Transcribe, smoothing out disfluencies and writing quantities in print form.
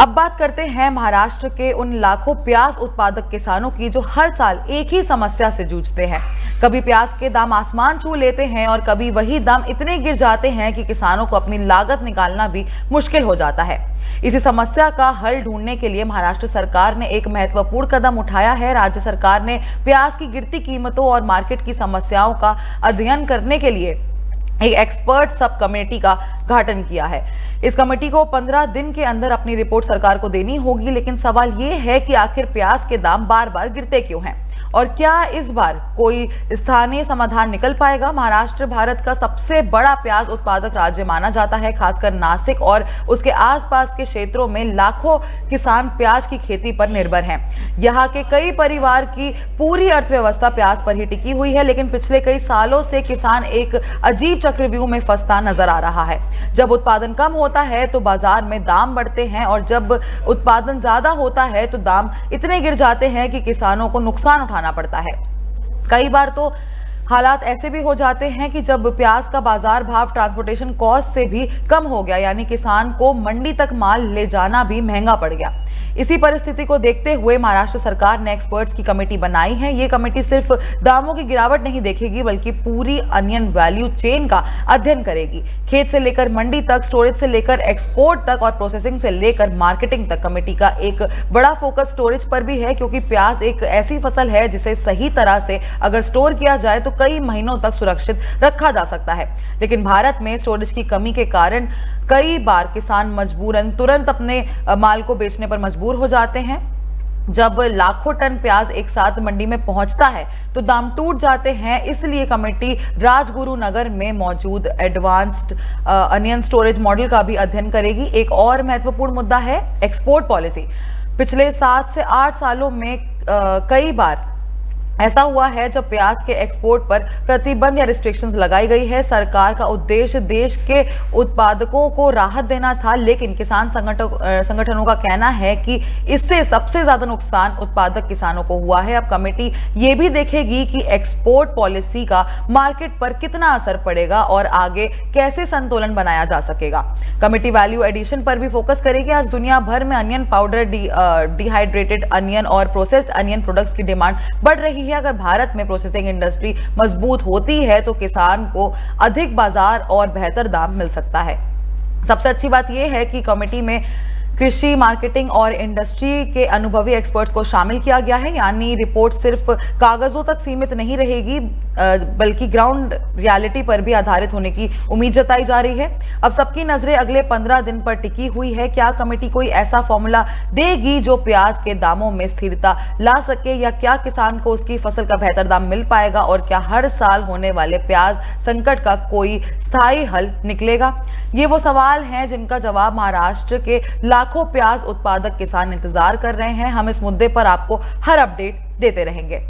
अब बात करते हैं महाराष्ट्र के उन लाखों प्याज उत्पादक किसानों की जो हर साल एक ही समस्या से जूझते हैं। कभी प्याज के दाम आसमान छू लेते हैं और कभी वही दाम इतने गिर जाते हैं कि किसानों को अपनी लागत निकालना भी मुश्किल हो जाता है। इसी समस्या का हल ढूंढने के लिए महाराष्ट्र सरकार ने एक महत्वपूर्ण कदम उठाया है। राज्य सरकार ने प्याज की गिरती कीमतों और मार्केट की समस्याओं का अध्ययन करने के लिए एक एक्सपर्ट सब कमेटी का गठन किया है। इस कमेटी को 15 दिन के अंदर अपनी रिपोर्ट सरकार को देनी होगी, लेकिन सवाल ये है कि आखिर प्याज के दाम बार बार गिरते क्यों हैं और क्या इस बार कोई स्थानीय समाधान निकल पाएगा। महाराष्ट्र भारत का सबसे बड़ा प्याज उत्पादक राज्य माना जाता है। खासकर नासिक और उसके आसपास के क्षेत्रों में लाखों किसान प्याज की खेती पर निर्भर हैं। यहाँ के कई परिवार की पूरी अर्थव्यवस्था प्याज पर ही टिकी हुई है, लेकिन पिछले कई सालों से किसान एक अजीब चक्रव्यूह में फंसता नजर आ रहा है। जब उत्पादन कम होता है तो बाजार में दाम बढ़ते हैं और जब उत्पादन ज्यादा होता है तो दाम इतने गिर जाते हैं कि किसानों को नुकसान उठाना पड़ता है। कई बार तो हालात ऐसे भी हो जाते हैं कि जब प्याज का बाजार भाव ट्रांसपोर्टेशन कॉस्ट से भी कम हो गया, यानी किसान को मंडी तक माल ले जाना भी महंगा पड़ गया। इसी परिस्थिति को देखते हुए महाराष्ट्र सरकार ने एक्सपर्ट्स की कमेटी बनाई है। ये कमेटी सिर्फ दामों की गिरावट नहीं देखेगी, बल्कि पूरी अनियन वैल्यू चेन का अध्ययन करेगी। खेत से लेकर मंडी तक, स्टोरेज से लेकर एक्सपोर्ट तक और प्रोसेसिंग से लेकर मार्केटिंग तक। कमेटी का एक बड़ा फोकस स्टोरेज पर भी है, क्योंकि प्याज एक ऐसी फसल है जिसे सही तरह से अगर स्टोर किया जाए तो कई महीनों तक सुरक्षित रखा जा सकता है। लेकिन भारत में स्टोरेज की कमी के कारण कई बार किसान मजबूरन तुरंत अपने माल को बेचने पर मजबूर हो जाते हैं। जब लाखों टन प्याज एक साथ मंडी में पहुंचता है तो दाम टूट जाते हैं। इसलिए कमेटी राजगुरु नगर में मौजूद एडवांस्ड अनियन स्टोरेज मॉडल का भी अध्ययन करेगी। एक और महत्वपूर्ण मुद्दा है एक्सपोर्ट पॉलिसी। पिछले 7 से 8 सालों में कई बार ऐसा हुआ है जब प्याज के एक्सपोर्ट पर प्रतिबंध या रिस्ट्रिक्शंस लगाई गई है। सरकार का उद्देश्य देश के उत्पादकों को राहत देना था, लेकिन किसान संगठनों का कहना है कि इससे सबसे ज्यादा नुकसान उत्पादक किसानों को हुआ है। अब कमेटी ये भी देखेगी कि एक्सपोर्ट पॉलिसी का मार्केट पर कितना असर पड़ेगा और आगे कैसे संतुलन बनाया जा सकेगा। कमेटी वैल्यू एडिशन पर भी फोकस करेगी। आज दुनिया भर में अनियन पाउडर, डिहाइड्रेटेड अनियन और प्रोसेस्ड अनियन प्रोडक्ट्स की डिमांड बढ़ रही है। अगर भारत में प्रोसेसिंग इंडस्ट्री मजबूत होती है तो किसान को अधिक बाजार और बेहतर दाम मिल सकता है। सबसे अच्छी बात यह है कि कमेटी में कृषि, मार्केटिंग और इंडस्ट्री के अनुभवी एक्सपर्ट्स को शामिल किया गया है, यानी रिपोर्ट सिर्फ कागजों तक सीमित नहीं रहेगी, बल्कि ग्राउंड रियलिटी पर भी आधारित होने की उम्मीद जताई जा रही है। अब सबकी नजरें अगले 15 दिन पर टिकी हुई है। क्या कमेटी कोई ऐसा फॉर्मूला देगी जो प्याज के दामों में स्थिरता ला सके, या क्या किसान को उसकी फसल का बेहतर दाम मिल पाएगा, और क्या हर साल होने वाले प्याज संकट का कोई स्थायी हल निकलेगा? ये वो सवाल हैं जिनका जवाब महाराष्ट्र के लाखों प्याज उत्पादक किसान इंतजार कर रहे हैं। हम इस मुद्दे पर आपको हर अपडेट देते रहेंगे।